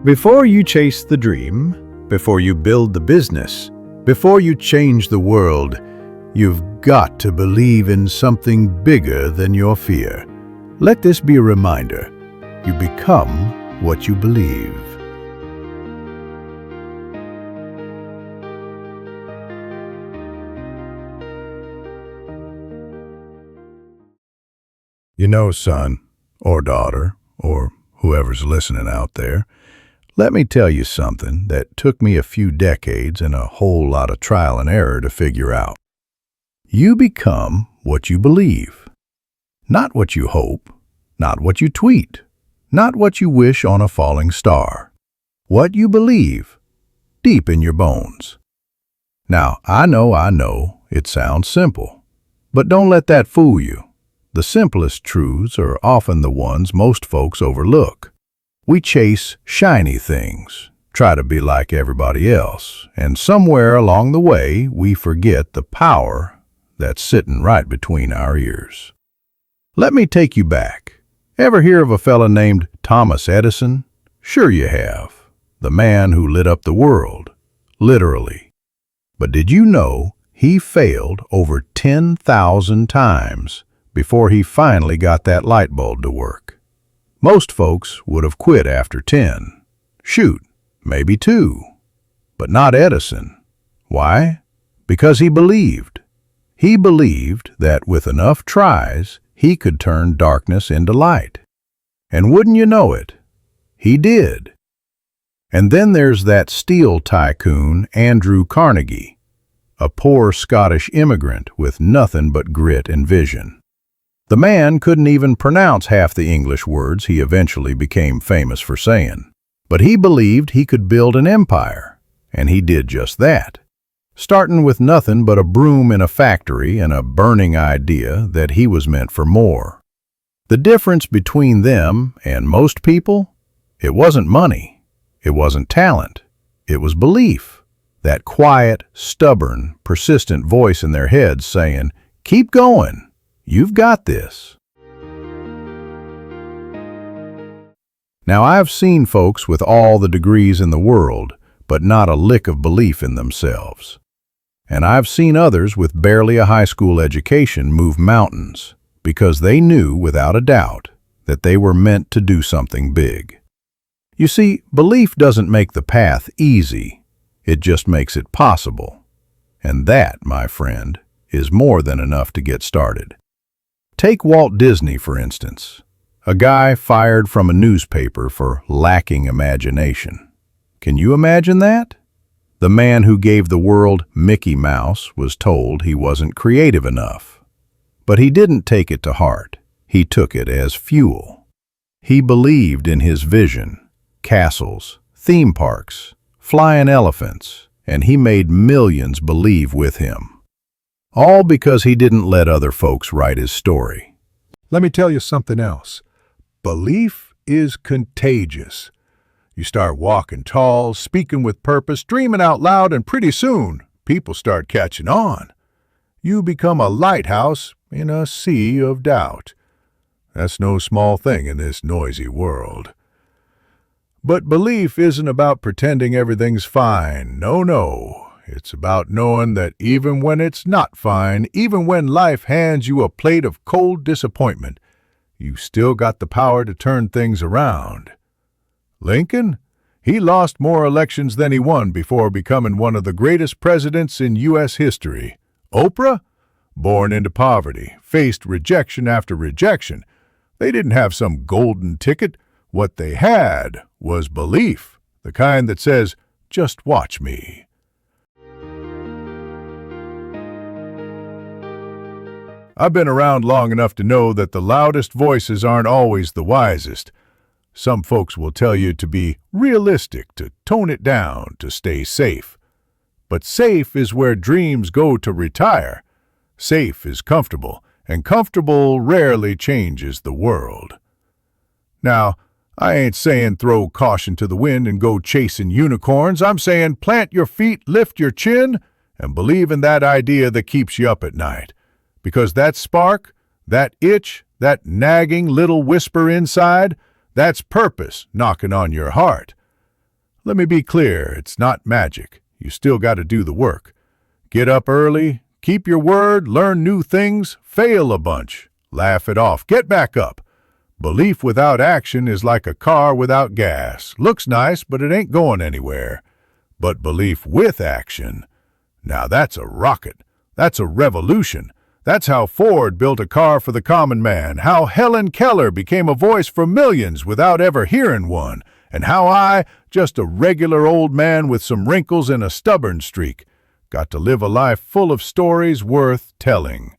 Before you chase the dream, before you build the business, before you change the world, you've got to believe in something bigger than your fear. Let this be a reminder. You become what you believe. You know, son, or daughter, or whoever's listening out there, let me tell you something that took me a few decades and a whole lot of trial and error to figure out. You become what you believe. Not what you hope, not what you tweet, not what you wish on a falling star. What you believe, deep in your bones. Now, I know, it sounds simple, but don't let that fool you. The simplest truths are often the ones most folks overlook. We chase shiny things, try to be like everybody else, and somewhere along the way we forget the power that's sitting right between our ears. Let me take you back. Ever hear of a fella named Thomas Edison? Sure you have. The man who lit up the world, literally. But did you know he failed over 10,000 times before he finally got that light bulb to work? Most folks would have quit after 10. Shoot, maybe 2. But not Edison. Why? Because he believed. He believed that with enough tries, he could turn darkness into light. And wouldn't you know it, he did. And then there's that steel tycoon, Andrew Carnegie, a poor Scottish immigrant with nothing but grit and vision. The man couldn't even pronounce half the English words he eventually became famous for saying. But he believed he could build an empire, and he did just that. Starting with nothing but a broom in a factory and a burning idea that he was meant for more. The difference between them and most people, it wasn't money, it wasn't talent, it was belief. That quiet, stubborn, persistent voice in their heads saying, "Keep going. You've got this." Now, I've seen folks with all the degrees in the world, but not a lick of belief in themselves. And I've seen others with barely a high school education move mountains because they knew without a doubt that they were meant to do something big. You see, belief doesn't make the path easy, it just makes it possible. And that, my friend, is more than enough to get started. Take Walt Disney, for instance, a guy fired from a newspaper for lacking imagination. Can you imagine that? The man who gave the world Mickey Mouse was told he wasn't creative enough. But he didn't take it to heart. He took it as fuel. He believed in his vision, castles, theme parks, flying elephants, and he made millions believe with him. All because he didn't let other folks write his story. Let me tell you something else. Belief is contagious. You start walking tall, speaking with purpose, dreaming out loud, and pretty soon, people start catching on. You become a lighthouse in a sea of doubt. That's no small thing in this noisy world. But belief isn't about pretending everything's fine. No. It's about knowing that even when it's not fine, even when life hands you a plate of cold disappointment, you still got the power to turn things around. Lincoln? He lost more elections than he won before becoming one of the greatest presidents in U.S. history. Oprah? Born into poverty, faced rejection after rejection. They didn't have some golden ticket. What they had was belief, the kind that says, "Just watch me." I've been around long enough to know that the loudest voices aren't always the wisest. Some folks will tell you to be realistic, to tone it down, to stay safe. But safe is where dreams go to retire. Safe is comfortable, and comfortable rarely changes the world. Now, I ain't saying throw caution to the wind and go chasing unicorns. I'm saying plant your feet, lift your chin, and believe in that idea that keeps you up at night. Because that spark, that itch, that nagging little whisper inside, that's purpose knocking on your heart. Let me be clear, it's not magic. You still got to do the work. Get up early, keep your word, learn new things, fail a bunch, laugh it off, get back up. Belief without action is like a car without gas. Looks nice, but it ain't going anywhere. But belief with action, now that's a rocket. That's a revolution. That's how Ford built a car for the common man, how Helen Keller became a voice for millions without ever hearing one, and how I, just a regular old man with some wrinkles and a stubborn streak, got to live a life full of stories worth telling.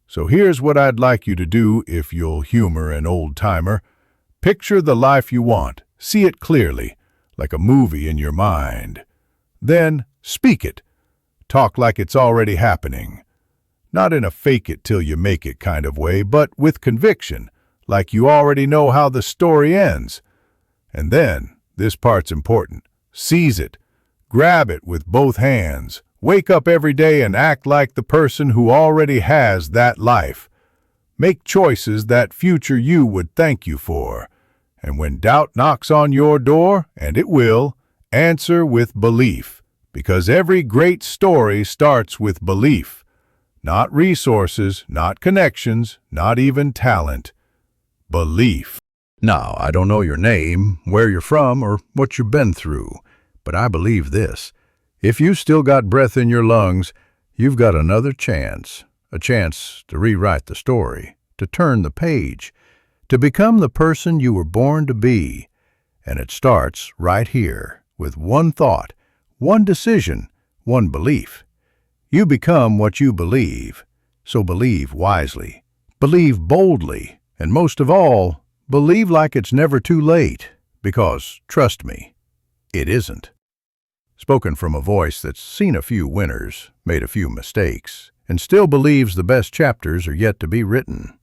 So here's what I'd like you to do if you'll humor an old-timer. Picture the life you want, see it clearly, like a movie in your mind. Then speak it. Talk like it's already happening. Not in a fake-it-till-you-make-it kind of way, but with conviction, like you already know how the story ends. And then, this part's important, seize it. Grab it with both hands. Wake up every day and act like the person who already has that life. Make choices that future you would thank you for. And when doubt knocks on your door, and it will, answer with belief. Because every great story starts with belief. Not resources, not connections, not even talent. Belief. Now, I don't know your name, where you're from, or what you've been through, but I believe this. If you still got breath in your lungs, you've got another chance. A chance to rewrite the story, to turn the page, to become the person you were born to be. And it starts right here, with one thought, one decision, one belief. You become what you believe, so believe wisely, believe boldly, and most of all, believe like it's never too late, because, trust me, it isn't. Spoken from a voice that's seen a few winners, made a few mistakes, and still believes the best chapters are yet to be written.